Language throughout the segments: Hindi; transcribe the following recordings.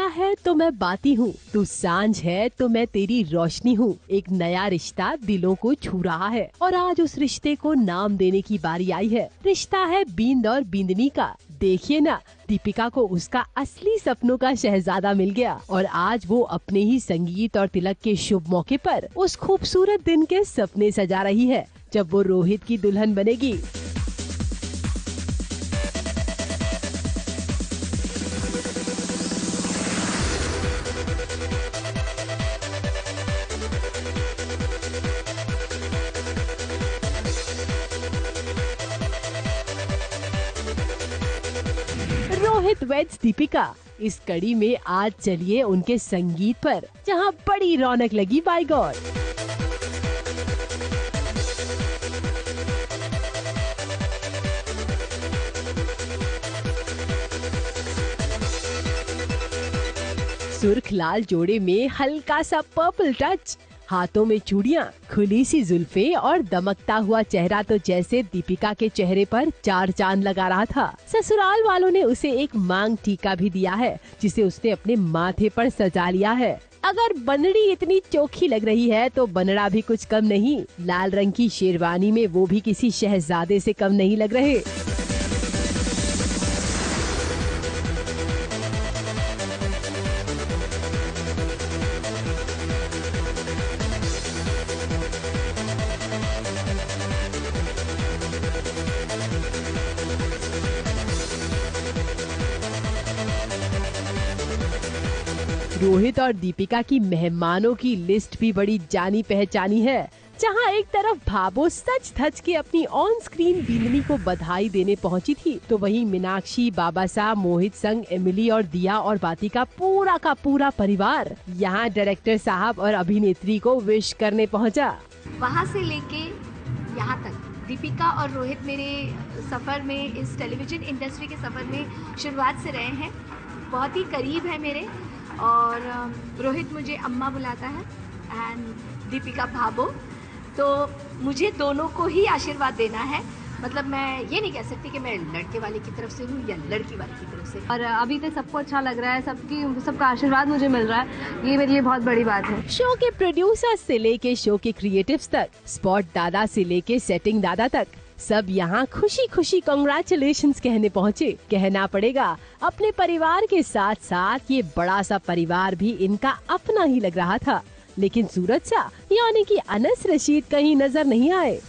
अंधेरा है तो मैं बाती हूँ, तू सांझ है तो मैं तेरी रोशनी हूँ। एक नया रिश्ता दिलों को छू रहा है और आज उस रिश्ते को नाम देने की बारी आई है। रिश्ता है बींद और बींदनी का। देखिए ना, दीपिका को उसका असली सपनों का शहजादा मिल गया और आज वो अपने ही संगीत और तिलक के शुभ मौके पर उस खूबसूरत दिन के सपने सजा रही है जब वो रोहित की दुल्हन बनेगी। रोहित वेड्स दीपिका, इस कड़ी में आज चलिए उनके संगीत पर, जहां बड़ी रौनक लगी। By God. सुर्ख लाल जोड़े में हल्का सा पर्पल टच, हाथों में चूड़ियां, खुली सी जुल्फे और दमकता हुआ चेहरा तो जैसे दीपिका के चेहरे पर चार चांद लगा रहा था। ससुराल वालों ने उसे एक मांग टीका भी दिया है जिसे उसने अपने माथे पर सजा लिया है। अगर बनड़ी इतनी चोखी लग रही है तो बनड़ा भी कुछ कम नहीं। लाल रंग की शेरवानी में वो भी किसी शहजादे से कम नहीं लग रहे। रोहित और दीपिका की मेहमानों की लिस्ट भी बड़ी जानी पहचानी है। जहां एक तरफ भाबो सच धज के अपनी ऑन स्क्रीन बींदनी को बधाई देने पहुंची थी, तो वहीं मीनाक्षी, बाबासा, मोहित संग एमिली और दिया और बाती का पूरा परिवार यहां डायरेक्टर साहब और अभिनेत्री को विश करने पहुंचा। वहां से लेके यहाँ तक दीपिका और रोहित मेरे सफर में, इस टेलीविजन इंडस्ट्री के सफर में शुरुआत से रहे हैं, बहुत ही करीब है मेरे। और रोहित मुझे अम्मा बुलाता है एंड दीपिका भाबो, तो मुझे दोनों को ही आशीर्वाद देना है। मतलब मैं ये नहीं कह सकती कि मैं लड़के वाले की तरफ से हूँ या लड़की वाले की तरफ से। और अभी तक सबको अच्छा लग रहा है, सबका आशीर्वाद मुझे मिल रहा है, ये मेरे लिए बहुत बड़ी बात है। शो के प्रोड्यूसर से लेके शो के क्रिएटिव्स तक, स्पॉट दादा से लेके सेटिंग दादा तक, सब यहाँ खुशी खुशी कांग्रेचुलेशंस कहने पहुँचे। कहना पड़ेगा अपने परिवार के साथ साथ ये बड़ा सा परिवार भी इनका अपना ही लग रहा था। लेकिन सूरज सा यानी कि अनस रशीद कहीं नजर नहीं आए।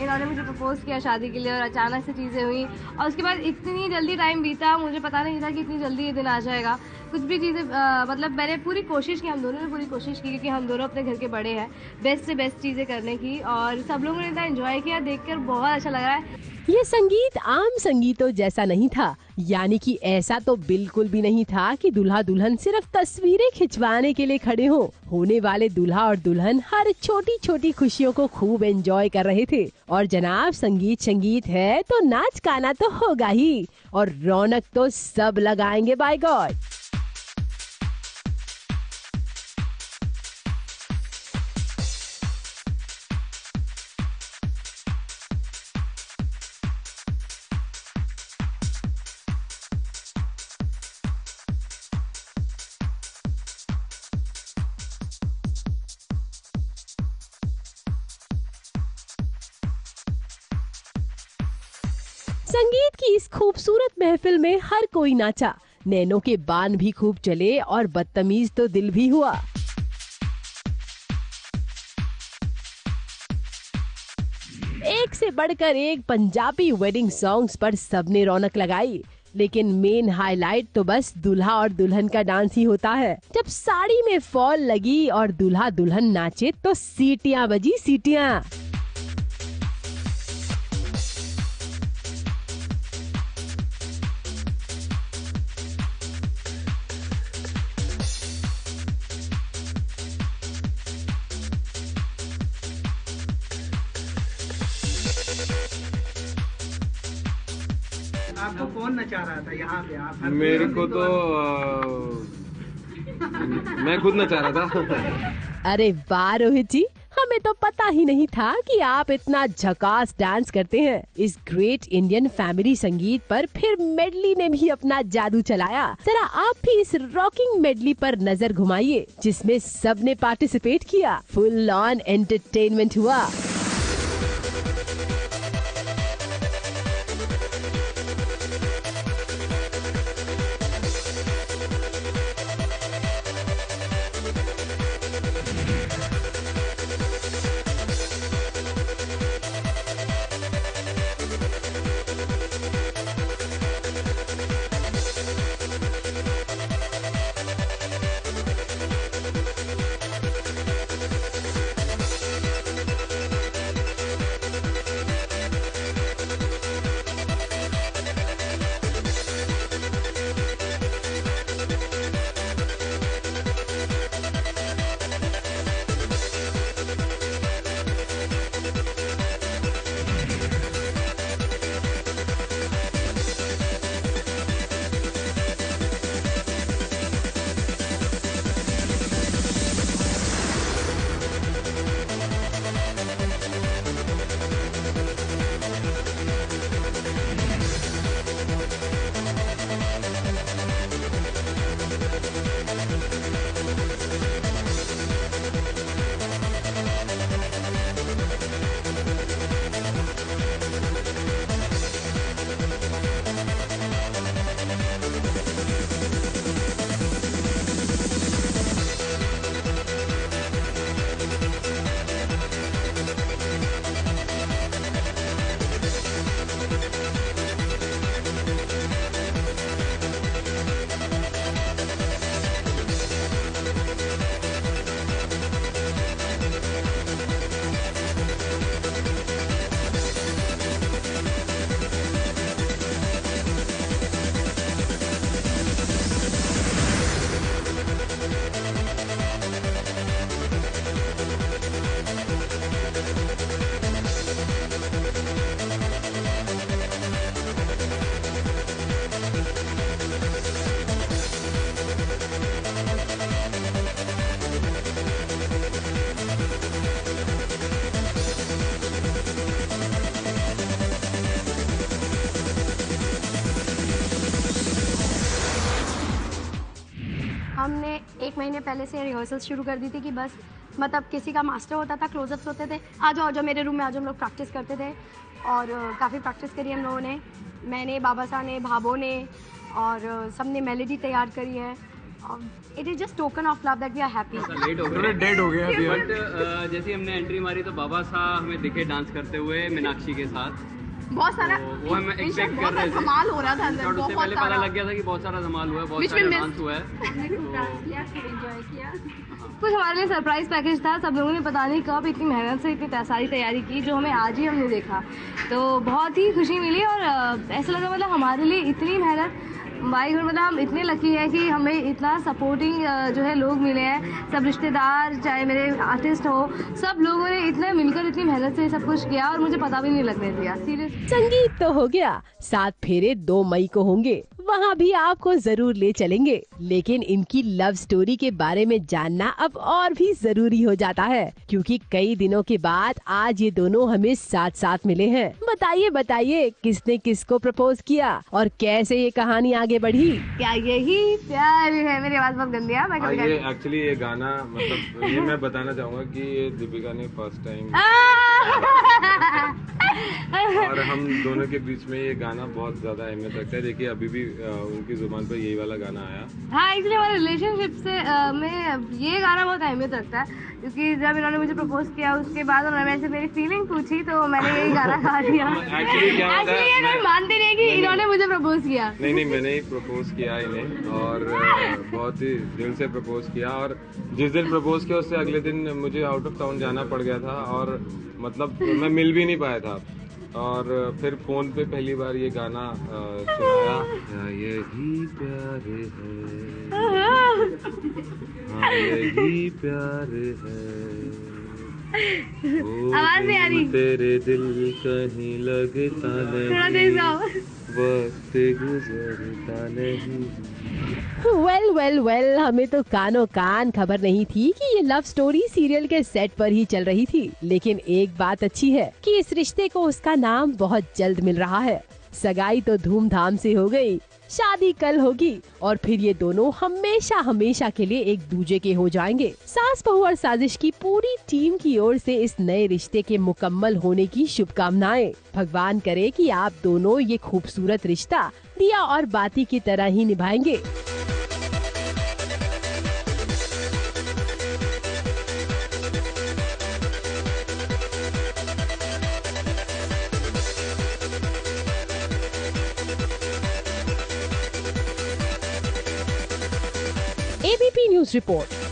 इन्होंने मुझे प्रपोज किया शादी के लिए और अचानक से चीज़ें हुई और उसके बाद इतनी जल्दी टाइम बीता, मुझे पता नहीं था कि इतनी जल्दी ये दिन आ जाएगा। कुछ भी चीज़ें मतलब मैंने पूरी कोशिश की, हम दोनों ने पूरी कोशिश की, क्योंकि हम दोनों अपने घर के बड़े हैं, बेस्ट से बेस्ट चीज़ें करने की, और सब लोगों ने इतना एंजॉय किया, देखकर बहुत अच्छा लग रहा है। ये संगीत आम संगीतों जैसा नहीं था, यानी कि ऐसा तो बिल्कुल भी नहीं था कि दूल्हा दुल्हन सिर्फ तस्वीरें खिंचवाने के लिए खड़े हो। होने वाले दूल्हा और दुल्हन हर छोटी छोटी खुशियों को खूब एंजॉय कर रहे थे। और जनाब संगीत है तो नाच गाना तो होगा ही, और रौनक तो सब लगाएंगे। By God. संगीत की इस खूबसूरत महफिल में हर कोई नाचा, नैनों के बान भी खूब चले और बदतमीज तो दिल भी हुआ। एक से बढ़कर एक पंजाबी वेडिंग सॉन्ग्स पर सबने रौनक लगाई, लेकिन मेन हाईलाइट तो बस दूल्हा और दुल्हन का डांस ही होता है। जब साड़ी में फॉल लगी और दूल्हा दुल्हन नाचे तो सीटियां बजी, सीटियां। आपको कौन नचा रहा था यहाँ पे? आप मेरे को तो मैं खुद नचा रहा था। अरे वाह रोहित जी, हमें हमें तो पता ही नहीं था कि आप इतना झकास डांस करते हैं। इस ग्रेट इंडियन फैमिली संगीत पर फिर मेडली ने भी अपना जादू चलाया। जरा आप भी इस रॉकिंग मेडली पर नजर घुमाइए, जिसमें सबने पार्टिसिपेट किया। फुल ऑन एंटरटेनमेंट हुआ। हमने 1 महीने पहले से रिहर्सल शुरू कर दी थी कि बस मतलब किसी का मास्टर होता था, क्लोजअप्स होते थे, आ जाओ मेरे रूम में आ जाओ, हम लोग प्रैक्टिस करते थे और काफ़ी प्रैक्टिस करी हम लोगों ने, मैंने, बाबा साहब ने, भाभो ने और सब ने मेलोडी तैयार करी है। It is just token of love that we are happy. Late हो गया, डेड हो गया अभी। बट जैसे हमने एंट्री मारी तो बाबा साहब हमें दिखे डांस करते हुए मीनाक्षी के साथ। बहुत सारा वो हम एक्सपेक्ट कर रहे थे, धमाल हो रहा था अंदर, उससे बहुत पहले पता सारा लग गया था कि बहुत सारा धमाल हुआ है, बहुत सारा डांस हुआ है। कुछ हमारे लिए सरप्राइज पैकेज था। सब लोगों ने पता नहीं कब इतनी मेहनत से इतनी सारी तैयारी की, जो हमें आज ही हमने देखा तो बहुत ही खुशी मिली। और ऐसा लगा मतलब हमारे लिए इतनी मेहनत भाई, मतलब हम इतने लकी हैं कि हमें इतना सपोर्टिंग जो है लोग मिले हैं। सब रिश्तेदार, चाहे मेरे आर्टिस्ट हो, सब लोगों ने इतना मिलकर इतनी मेहनत से सब कुछ किया और मुझे पता भी नहीं लगने दिया। सीरियस संगीत तो हो गया, 7 फेरे 2 मई को होंगे, वहाँ भी आपको जरूर ले चलेंगे। लेकिन इनकी लव स्टोरी के बारे में जानना अब और भी जरूरी हो जाता है, क्योंकि कई दिनों के बाद आज ये दोनों हमें साथ साथ मिले हैं। बताइए बताइए, किसने किसको प्रपोज किया और कैसे ये कहानी आगे बढ़ी? क्या यही प्यार है? मेरी आवाज बहुत गंदी है। ये एक्चुअली ये गाना मतलब ये मैं बताना चाहूँगा कि ये दीपिका ने फर्स्ट टाइम और हम दोनों के बीच में ये गाना बहुत ज्यादा अहमियत रखता है। देखिए अभी भी उनकी जुबान पर यही वाला गाना आया। हाँ, एक्चुअली हमारे रिलेशनशिप से में ये गाना बहुत अहमियत रखता है, क्योंकि जब इन्होंने मुझे प्रपोज किया उसके बाद उन्होंने मेरे से मेरी फीलिंग पूछी तो मैंने यही गाना गा दिया। एक्चुअली क्या होता है, मैं मानती नहीं कि इन्होंने मुझे प्रपोज किया। नहीं, मैंने ही प्रपोज किया इन्हें और बहुत ही दिल से प्रपोज किया। और जिस दिन प्रपोज किया उससे अगले दिन मुझे आउट ऑफ टाउन जाना पड़ गया था और मतलब मैं मिल भी नहीं पाया था। और फिर फोन पे पहली बार ये गाना सुनाया, यही प्यार है, हाँ यही प्यार है, आवाज नहीं आ रही, तेरे दिल कहीं लगता नहीं, वक्त गुजरता नहीं। वेल हमें तो कानो कान खबर नहीं थी कि ये लव स्टोरी सीरियल के सेट पर ही चल रही थी। लेकिन एक बात अच्छी है कि इस रिश्ते को उसका नाम बहुत जल्द मिल रहा है। सगाई तो धूमधाम से हो गई, शादी कल होगी और फिर ये दोनों हमेशा हमेशा के लिए एक दूजे के हो जाएंगे। सास बहू और साजिश की पूरी टीम की ओर से इस नए रिश्ते के मुकम्मल होने की शुभकामनाएं। भगवान करे कि आप दोनों ये खूबसूरत रिश्ता दिया और बाती की तरह ही निभाएंगे। ABP news report.